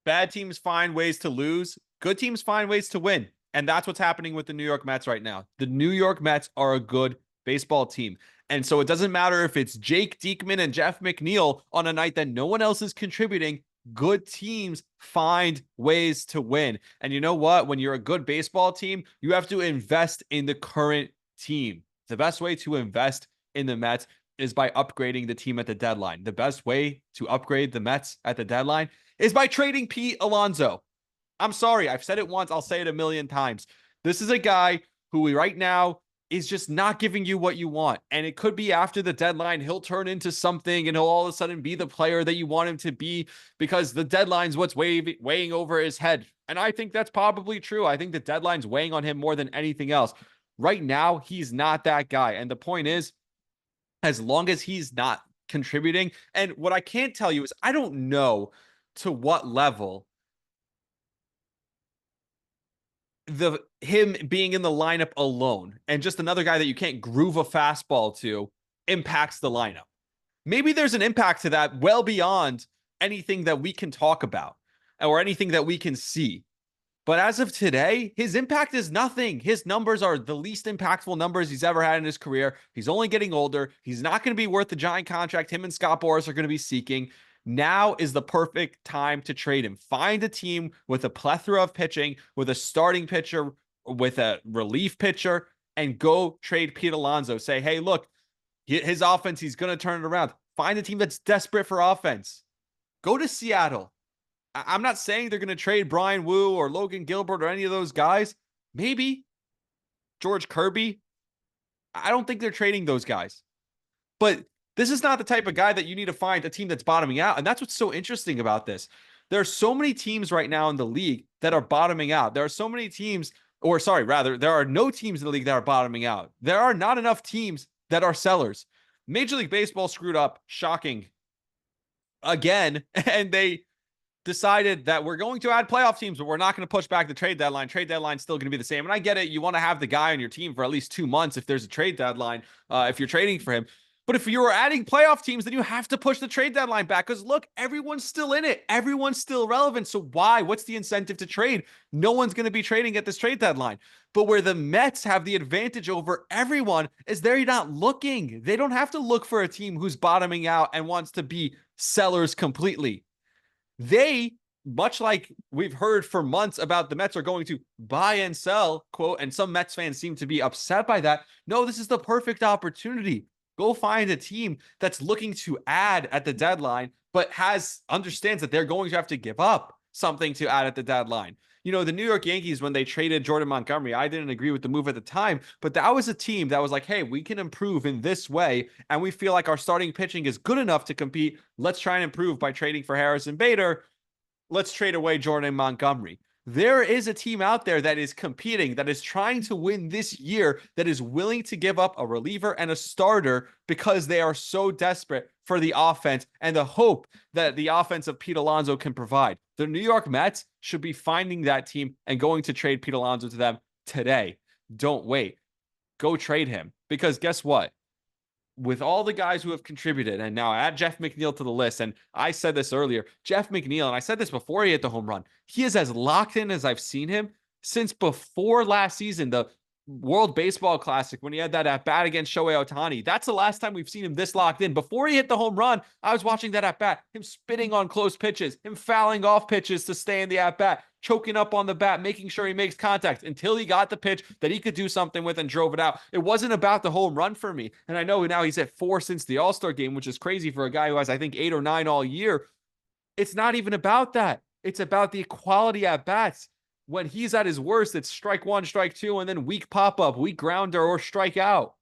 Bad teams find ways to lose. Good teams find ways to win. And that's what's happening with the New York Mets right now. The New York Mets are a good baseball team. And so it doesn't matter if it's Jake Diekman and Jeff McNeil on a night that no one else is contributing. Good teams find ways to win. And you know what? When you're a good baseball team, you have to invest in the current team. The best way to invest in the Mets is by upgrading the team at the deadline. The best way to upgrade the Mets at the deadline is by trading Pete Alonso. I'm sorry. I've said it once. I'll say it a million times. This is a guy who right now is just not giving you what you want. And it could be after the deadline, he'll turn into something and he'll all of a sudden be the player that you want him to be because the deadline's what's weighing over his head. And I think that's probably true. I think the deadline's weighing on him more than anything else. Right now, he's not that guy. And the point is, as long as he's not contributing, and what I can't tell you is I don't know to what level him being in the lineup alone and just another guy that you can't groove a fastball to impacts the lineup. Maybe there's an impact to that well beyond anything that we can talk about or anything that we can see. But as of today, his impact is nothing. His numbers are the least impactful numbers he's ever had in his career. He's only getting older. He's not going to be worth the giant contract him and Scott Boras are going to be seeking. Now is the perfect time to trade him. Find a team with a plethora of pitching, with a starting pitcher, with a relief pitcher, and go trade Pete Alonso. Say, hey, look, his offense, he's going to turn it around. Find a team that's desperate for offense. Go to Seattle. I'm not saying they're going to trade Brian Wu or Logan Gilbert or any of those guys. Maybe George Kirby. I don't think they're trading those guys. But this is not the type of guy that you need to find a team that's bottoming out. And that's what's so interesting about this. There are so many teams right now in the league that are bottoming out. There are so many teams, or sorry, rather, there are no teams in the league that are bottoming out. There are not enough teams that are sellers. Major League Baseball screwed up. Shocking. Again. And they decided that we're going to add playoff teams, but we're not going to push back the trade deadline. Trade deadline's still going to be the same. And I get it. You want to have the guy on your team for at least 2 months if there's a trade deadline, if you're trading for him. But if you were adding playoff teams, then you have to push the trade deadline back because, look, everyone's still in it. Everyone's still relevant. So why? What's the incentive to trade? No one's going to be trading at this trade deadline. But where the Mets have the advantage over everyone is they're not looking. They don't have to look for a team who's bottoming out and wants to be sellers completely. They, much like we've heard for months about the Mets are going to buy and sell, quote, and some Mets fans seem to be upset by that. No, this is the perfect opportunity. Go find a team that's looking to add at the deadline, but understands that they're going to have to give up something to add at the deadline. You know, the New York Yankees, when they traded Jordan Montgomery, I didn't agree with the move at the time, but that was a team that was like, hey, we can improve in this way, and we feel like our starting pitching is good enough to compete. Let's try and improve by trading for Harrison Bader. Let's trade away Jordan Montgomery. There is a team out there that is competing, that is trying to win this year, that is willing to give up a reliever and a starter because they are so desperate for the offense and the hope that the offense of Pete Alonso can provide. The New York Mets should be finding that team and going to trade Pete Alonso to them today. Don't wait. Go trade him because guess what? With all the guys who have contributed, and now add Jeff McNeil to the list, and I said this earlier, Jeff McNeil, and I said this before he hit the home run, he is as locked in as I've seen him since before last season, the World Baseball Classic, when he had that at-bat against Shohei Ohtani. That's the last time we've seen him this locked in. Before he hit the home run, I was watching that at-bat, him spitting on close pitches, him fouling off pitches to stay in the at-bat, choking up on the bat, making sure he makes contact until he got the pitch that he could do something with and drove it out. It wasn't about the home run for me. And I know now he's at 4 since the All-Star game, which is crazy for a guy who has, I think, 8 or 9 all year. It's not even about that. It's about the quality at-bats. When he's at his worst, it's strike one, strike two, and then weak pop-up, weak grounder, or strike out.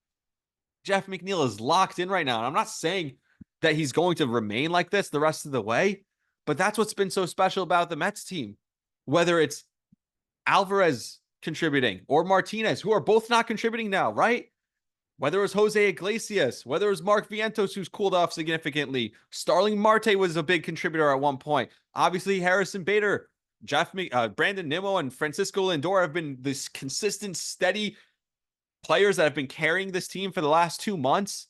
Jeff McNeil is locked in right now. And I'm not saying that he's going to remain like this the rest of the way, but that's what's been so special about the Mets team. Whether it's Alvarez contributing or Martinez, who are both not contributing now, right? Whether it was Jose Iglesias, whether it was Mark Vientos, who's cooled off significantly. Starling Marte was a big contributor at one point. Obviously, Harrison Bader, Brandon Nimmo, and Francisco Lindor have been this consistent, steady players that have been carrying this team for the last 2 months.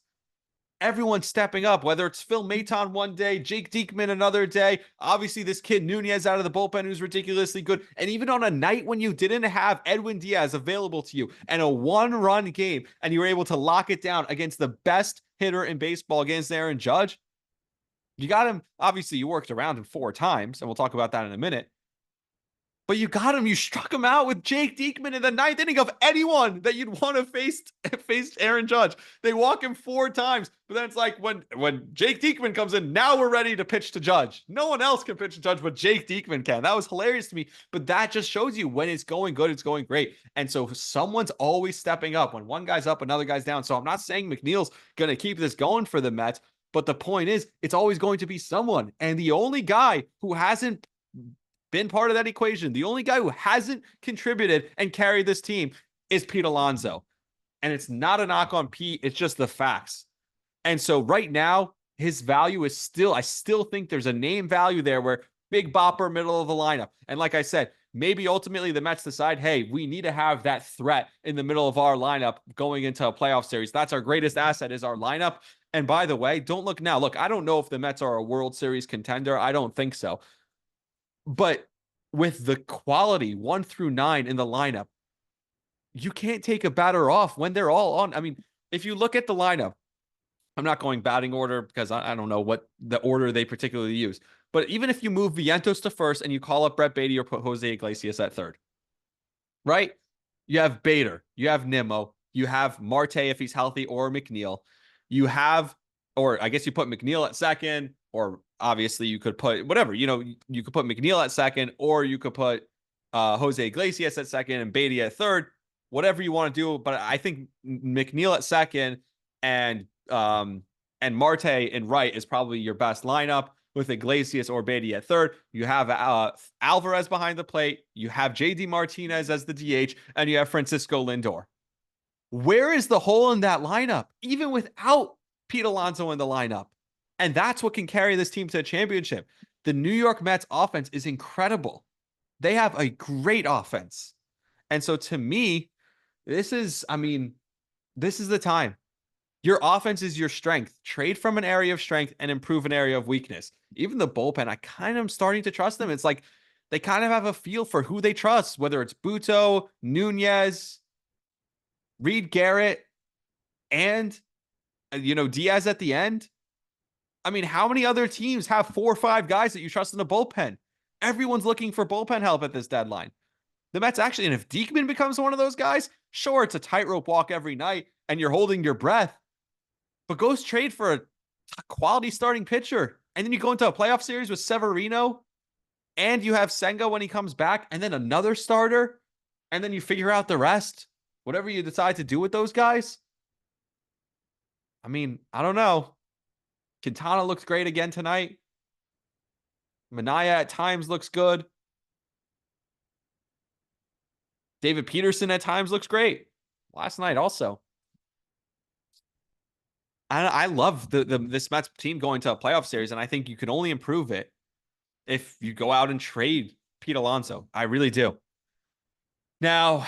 Everyone's stepping up, whether it's Phil Maton one day, Jake Diekman another day. Obviously, this kid Nunez out of the bullpen who's ridiculously good. And even on a night when you didn't have Edwin Diaz available to you and a one-run game, and you were able to lock it down against the best hitter in baseball against Aaron Judge, you got him. Obviously, you worked around him 4 times, and we'll talk about that in a minute. But you got him. You struck him out with Jake Diekman in the 9th inning of anyone that you'd want to face Aaron Judge. They walk him 4 times, but then it's like when Jake Diekman comes in, now we're ready to pitch to Judge. No one else can pitch to Judge, but Jake Diekman can. That was hilarious to me. But that just shows you when it's going good, it's going great. And so someone's always stepping up. When one guy's up, another guy's down. So I'm not saying McNeil's going to keep this going for the Mets, but the point is, it's always going to be someone. And the only guy who hasn't been part of that equation, the only guy who hasn't contributed and carried this team is Pete Alonso. And it's not a knock on Pete, it's just the facts. And so right now, his value is still, I still think there's a name value there where big bopper, middle of the lineup. And like I said, maybe ultimately the Mets decide, hey, we need to have that threat in the middle of our lineup going into a playoff series. That's our greatest asset, is our lineup. And by the way, don't look now. Look, I don't know if the Mets are a World Series contender. I don't think so. But with the quality 1 through 9 in the lineup, you can't take a batter off when they're all on. I mean, if you look at the lineup, I'm not going batting order because I don't know what the order they particularly use. But even if you move Vientos to first and you call up Brett Beatty or put Jose Iglesias at third, right? You have Bader, you have Nimmo, you have Marte if he's healthy, or McNeil. You have, or I guess you put McNeil at second, or obviously you could put whatever, you could put McNeil at second, or you could put Jose Iglesias at second and Beatty at third, whatever you want to do. But I think McNeil at second and Marte in right is probably your best lineup, with Iglesias or Beatty at third. You have Alvarez behind the plate. You have JD Martinez as the DH, and you have Francisco Lindor. Where is the hole in that lineup, even without Pete Alonso in the lineup? And that's what can carry this team to a championship. The New York Mets offense is incredible. They have a great offense. And so to me, this is the time. Your offense is your strength. Trade from an area of strength and improve an area of weakness. Even the bullpen, I kind of am starting to trust them. It's like they kind of have a feel for who they trust, whether it's Buto, Nunez, Reed Garrett, and Diaz at the end. I mean, how many other teams have 4 or 5 guys that you trust in the bullpen? Everyone's looking for bullpen help at this deadline. The Mets actually, and if Diekman becomes one of those guys, sure, it's a tightrope walk every night and you're holding your breath, but go trade for a quality starting pitcher. And then you go into a playoff series with Severino, and you have Senga when he comes back, and then another starter, and then you figure out the rest. Whatever you decide to do with those guys. I mean, I don't know. Quintana looks great again tonight. Minaya at times looks good. David Peterson at times looks great. Last night also. I love this Mets team going to a playoff series, and I think you can only improve it if you go out and trade Pete Alonso. I really do. Now,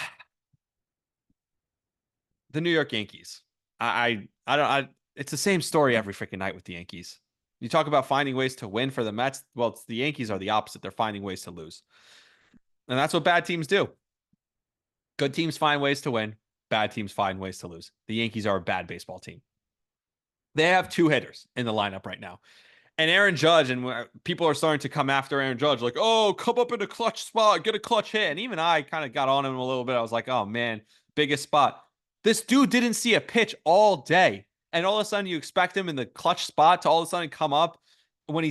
the New York Yankees. It's the same story every freaking night with the Yankees. You talk about finding ways to win for the Mets. Well, the Yankees are the opposite. They're finding ways to lose. And that's what bad teams do. Good teams find ways to win. Bad teams find ways to lose. The Yankees are a bad baseball team. They have 2 hitters in the lineup right now. And Aaron Judge, and people are starting to come after Aaron Judge, like, oh, come up in a clutch spot, get a clutch hit. And even I kind of got on him a little bit. I was like, oh, man, biggest spot. This dude didn't see a pitch all day. And all of a sudden you expect him in the clutch spot to all of a sudden come up when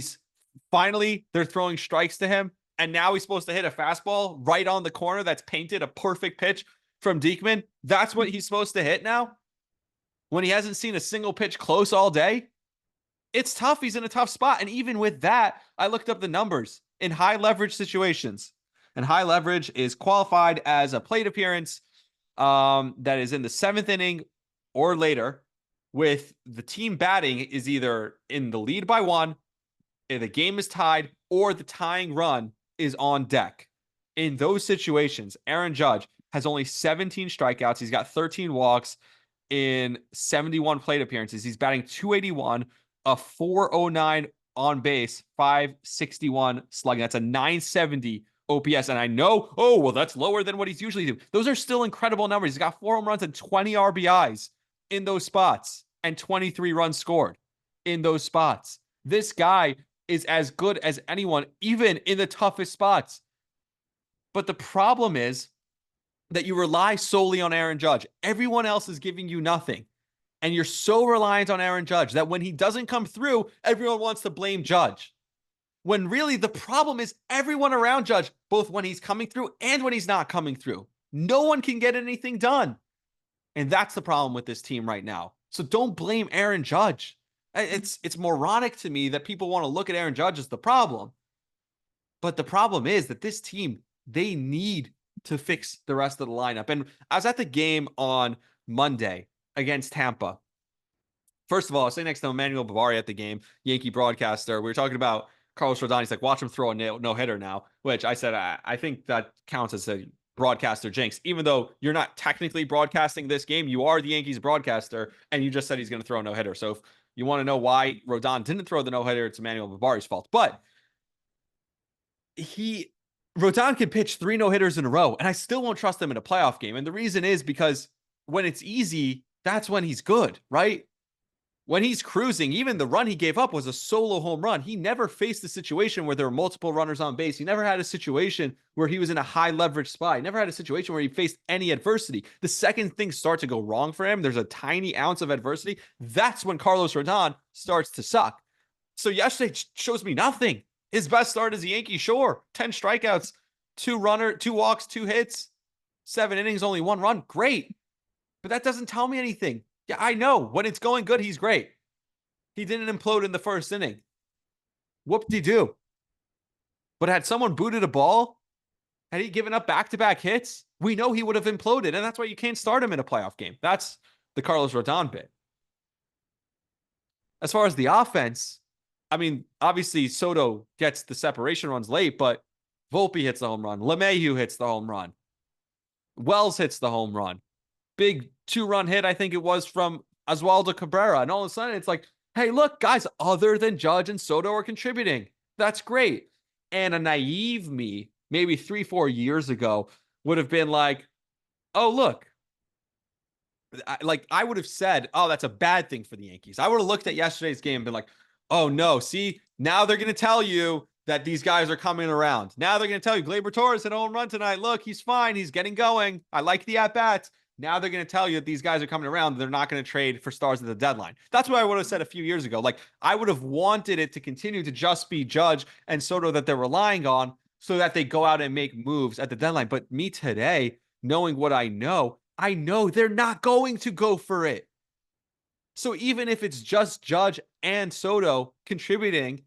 they're throwing strikes to him. And now he's supposed to hit a fastball right on the corner that's painted a perfect pitch from Diekman. That's what he's supposed to hit now when he hasn't seen a single pitch close all day. It's tough. He's in a tough spot. And even with that, I looked up the numbers in high leverage situations. And high leverage is qualified as a plate appearance that is in the 7th inning or later, with the team batting is either in the lead by 1, if the game is tied, or the tying run is on deck. In those situations, Aaron Judge has only 17 strikeouts. He's got 13 walks. in 71 plate appearances. He's batting .281, a .409 on base, .561 slugging. That's a .970 OPS. And I know, oh, well, that's lower than what he's usually doing. Those are still incredible numbers. He's got 4 home runs and 20 RBIs in those spots and 23 runs scored in those spots. This guy is as good as anyone, even in the toughest spots. But the problem is that you rely solely on Aaron Judge. Everyone else is giving you nothing. And you're so reliant on Aaron Judge that when he doesn't come through, everyone wants to blame Judge. When really the problem is everyone around Judge, both when he's coming through and when he's not coming through. No one can get anything done. And that's the problem with this team right now. So don't blame Aaron Judge. It's moronic to me that people want to look at Aaron Judge as the problem. But the problem is that this team, they need to fix the rest of the lineup. And I was at the game on Monday against Tampa. First of all, I was sitting next to Emmanuel Bavari at the game, Yankee broadcaster. We were talking about Carlos Rodon. He's like, watch him throw a no-hitter now, which I said, I think that counts as a broadcaster jinx. Even though you're not technically broadcasting this game, you are the Yankees broadcaster, and you just said he's going to throw a no-hitter. So if you want to know why Rodon didn't throw the no-hitter, it's Emmanuel Bavari's fault. But Rodon can pitch 3 no-hitters in a row, and I still won't trust him in a playoff game. And the reason is because when it's easy, that's when he's good, right? When he's cruising, even the run he gave up was a solo home run. He never faced a situation where there were multiple runners on base. He never had a situation where he was in a high leverage spot. He never had a situation where he faced any adversity. The second things start to go wrong for him, there's a tiny ounce of adversity. That's when Carlos Rodon starts to suck. So yesterday shows me nothing. His best start as a Yankee, sure. 10 strikeouts, 2 walks, 2 hits, 7 innings, only 1 run. Great. But that doesn't tell me anything. Yeah, I know. When it's going good, he's great. He didn't implode in the first inning. Whoop-de-doo. But had someone booted a ball, had he given up back-to-back hits, we know he would have imploded, and that's why you can't start him in a playoff game. That's the Carlos Rodon bit. As far as the offense, I mean, obviously Soto gets the separation runs late, but Volpe hits the home run. LeMahieu hits the home run. Wells hits the home run. Big 2-run hit, I think it was, from Oswaldo Cabrera. And all of a sudden, it's like, hey, look, guys, other than Judge and Soto are contributing. That's great. And a naive me, maybe 3-4 years ago, would have been like, oh, look. I would have said, oh, that's a bad thing for the Yankees. I would have looked at yesterday's game and been like, oh, no, see, now they're going to tell you that these guys are coming around. Now they're going to tell you, Gleyber Torres hit a home run tonight. Look, he's fine. He's getting going. I like the at-bats. Now they're going to tell you that these guys are coming around. They're not going to trade for stars at the deadline. That's what I would have said a few years ago. Like, I would have wanted it to continue to just be Judge and Soto that they're relying on so that they go out and make moves at the deadline. But me today, knowing what I know they're not going to go for it. So even if it's just Judge and Soto contributing,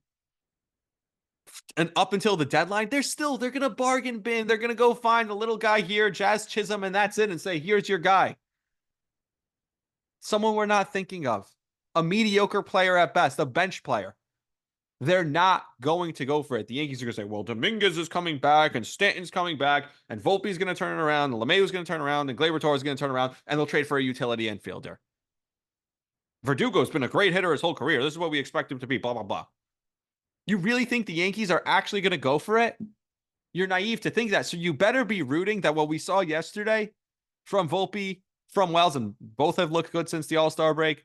and up until the deadline, they're going to bargain bin. They're going to go find a little guy here, Jazz Chisholm, and that's it, and say, here's your guy. Someone we're not thinking of. A mediocre player at best, a bench player. They're not going to go for it. The Yankees are going to say, well, Dominguez is coming back, and Stanton's coming back, and Volpe's going to turn it around, and LeMahieu's going to turn around, and Gleyber Torres is going to turn around, and they'll trade for a utility infielder. Verdugo's been a great hitter his whole career. This is what we expect him to be, blah, blah, blah. You really think the Yankees are actually going to go for it? You're naive to think that. So you better be rooting that what we saw yesterday from Volpe, from Wells, and both have looked good since the All-Star break.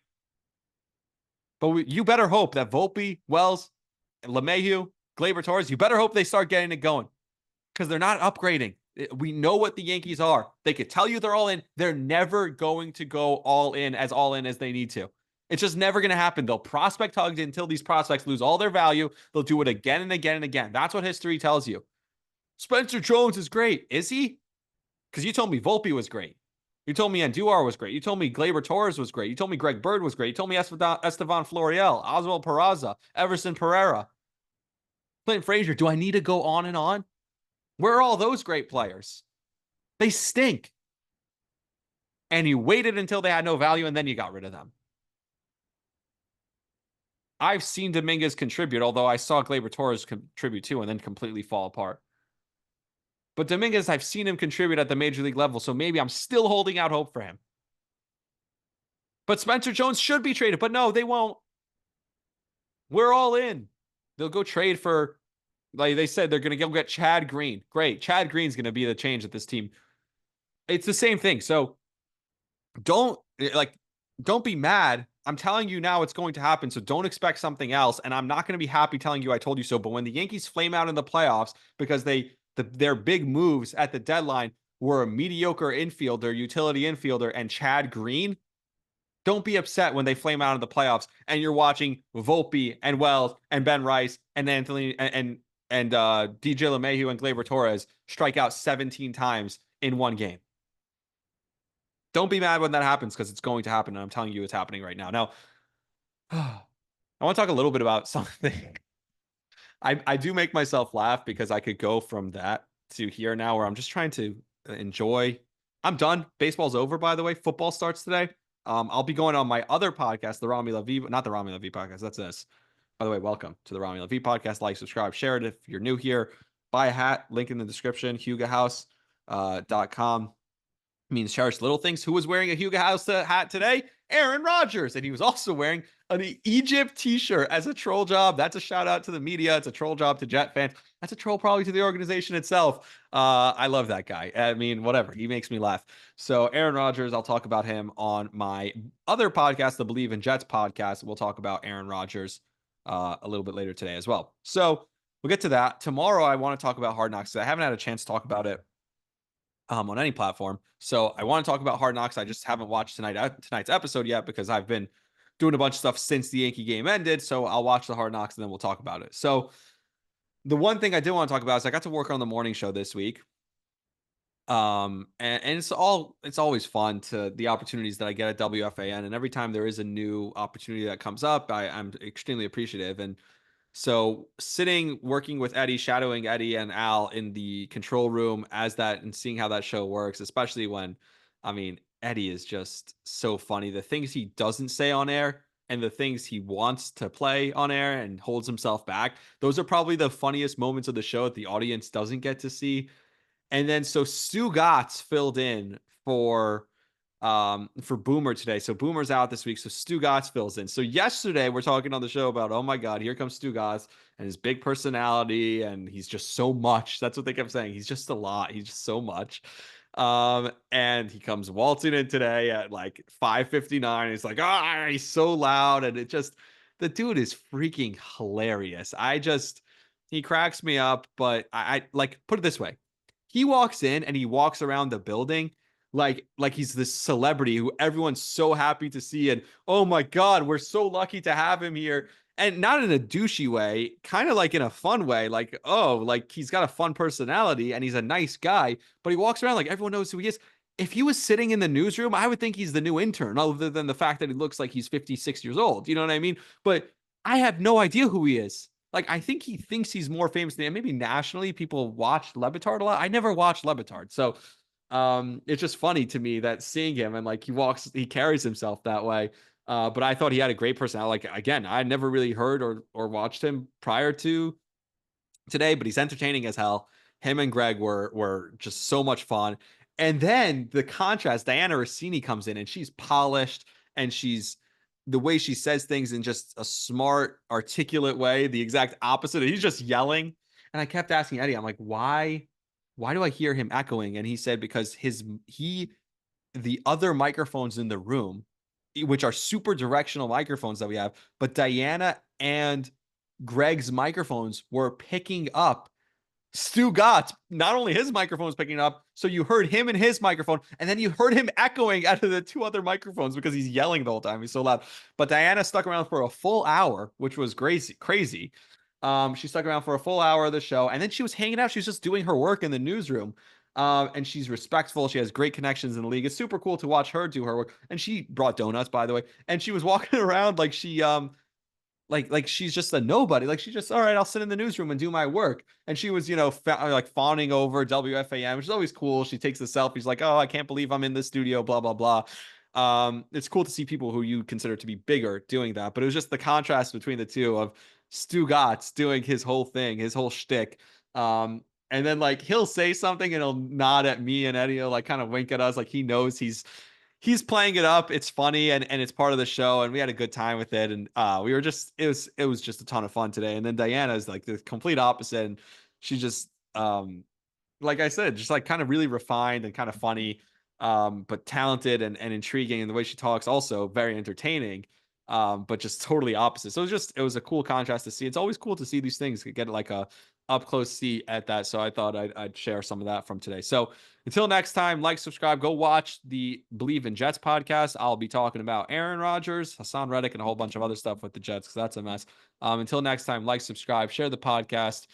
But you better hope that Volpe, Wells, LeMahieu, Gleyber Torres, you better hope they start getting it going because they're not upgrading. We know what the Yankees are. They could tell you they're all in. They're never going to go all in as they need to. It's just never going to happen. They'll prospect hug until these prospects lose all their value. They'll do it again and again and again. That's what history tells you. Spencer Jones is great. Is he? Because you told me Volpe was great. You told me Andujar was great. You told me Gleyber Torres was great. You told me Greg Bird was great. You told me Estevan Florial, Oswald Peraza, Everson Pereira, Clint Frazier. Do I need to go on and on? Where are all those great players? They stink. And you waited until they had no value, and then you got rid of them. I've seen Dominguez contribute, although I saw Gleyber Torres contribute too and then completely fall apart. But Dominguez, I've seen him contribute at the major league level, so maybe I'm still holding out hope for him. But Spencer Jones should be traded, but no, they won't. We're all in. They'll go trade for, like they said, they're going to go get Chad Green. Great. Chad Green's going to be the change at this team. It's the same thing. So don't like, don't be mad. I'm telling you now it's going to happen. So don't expect something else. And I'm not going to be happy telling you I told you so. But when the Yankees flame out in the playoffs because their big moves at the deadline were a mediocre infielder, utility infielder, and Chad Green, don't be upset when they flame out in the playoffs and you're watching Volpe and Wells and Ben Rice and Anthony and DJ LeMahieu and Gleyber Torres strike out 17 times in one game. Don't be mad when that happens because it's going to happen. And I'm telling you it's happening right now. Now, I want to talk a little bit about something. I do make myself laugh because I could go from that to here now where I'm just trying to enjoy. I'm done. Baseball's over, by the way. Football starts today. I'll be going on my other podcast, the Rami Lavi, not the Rami Lavi podcast. That's this. By the way, welcome to the Rami Lavi podcast. Like, subscribe, share it if you're new here. Buy a hat, link in the description, hugahouse.com. Means cherish little things. Who was wearing a Hugo House hat today? Aaron Rodgers. And he was also wearing an Egypt t-shirt as a troll job. That's a shout out to the media. It's a troll job to Jet fans. That's a troll probably to the organization itself. I love that guy. I mean, whatever. He makes me laugh. So Aaron Rodgers, I'll talk about him on my other podcast, the Believe in Jets podcast. We'll talk about Aaron Rodgers a little bit later today as well. So we'll get to that. Tomorrow, I want to talk about Hard Knocks. I haven't had a chance to talk about it on any platform. So I want to talk about Hard Knocks. I just haven't watched tonight's episode yet because I've been doing a bunch of stuff since the Yankee game ended. So I'll watch the Hard Knocks and then we'll talk about it. So the one thing I did want to talk about is I got to work on the morning show this week. And it's always fun to the opportunities that I get at WFAN. And every time there is a new opportunity that comes up, I'm extremely appreciative. And so sitting, working with Eddie, shadowing Eddie and Al in the control room as that and seeing how that show works, especially when, I mean, Eddie is just so funny. The things he doesn't say on air and the things he wants to play on air and holds himself back. Those are probably the funniest moments of the show that the audience doesn't get to see. And then so Stugotz filled in for Boomer today. So Boomer's out this week, so Stugotz fills in. So yesterday we're talking on the show about, oh my God, here comes Stugotz and his big personality, and he's just so much. That's what they kept saying. He's just a lot. He's just so much. And he comes waltzing in today at like 5:59. He's like, he's so loud, and the dude is freaking hilarious. He cracks me up, but I like put it this way. He walks in and he walks around the building like he's this celebrity who everyone's so happy to see. And oh my God, we're so lucky to have him here. And not in a douchey way, kind of like in a fun way. Like, oh, like he's got a fun personality and he's a nice guy, but he walks around like everyone knows who he is. If he was sitting in the newsroom, I would think he's the new intern, other than the fact that he looks like he's 56 years old. You know what I mean? But I have no idea who he is. Like, I think he thinks he's more famous than maybe nationally. People watch Le Batard a lot. I never watched Le Batard. So it's just funny to me that seeing him and like he carries himself that way. But I thought he had a great personality. Like, again, I never really heard or watched him prior to today, but he's entertaining as hell. Him and Greg were just so much fun. And then the contrast, Dianna Russini comes in and she's polished and she's the way she says things in just a smart, articulate way, the exact opposite. He's just yelling. And I kept asking Eddie, I'm like, why do I hear him echoing? And he said, because the other microphones in the room, which are super directional microphones that we have, but Dianna and Greg's microphones were picking up Stugotz. Not only his microphone was picking up, so you heard him and his microphone, and then you heard him echoing out of the two other microphones because he's yelling the whole time. He's so loud. But Dianna stuck around for a full hour, which was crazy. She stuck around for a full hour of the show, and then she was hanging out. She was just doing her work in the newsroom. And she's respectful. She has great connections in the league. It's super cool to watch her do her work. And she brought donuts, by the way. And she was walking around like she like she's just a nobody. Like, she just, all right, I'll sit in the newsroom and do my work. And she was, like fawning over WFAN, which is always cool. She takes the selfies like, oh, I can't believe I'm in the studio, blah, blah, blah. It's cool to see people who you consider to be bigger doing that. But it was just the contrast between the two of Stugotz doing his whole thing, his whole shtick. And then like he'll say something and he'll nod at me and Eddie, he'll like kind of wink at us like he knows he's he's playing it up. It's funny and it's part of the show, and we had a good time with it. And we were just it was just a ton of fun today. And then Diana is like the complete opposite, and she just like I said, just like kind of really refined and kind of funny, but talented and intriguing. And the way she talks, also very entertaining, but just totally opposite. So it was a cool contrast to see. It's always cool to see these things, get like a up close seat at that. So I thought I'd share some of that from today. So until next time, like, subscribe, go watch the Believe in Jets podcast. I'll be talking about Aaron Rodgers, Hassan Reddick, and a whole bunch of other stuff with the Jets because that's a mess. Until next time, like, subscribe, share the podcast.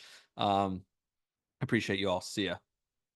Appreciate you all. See ya.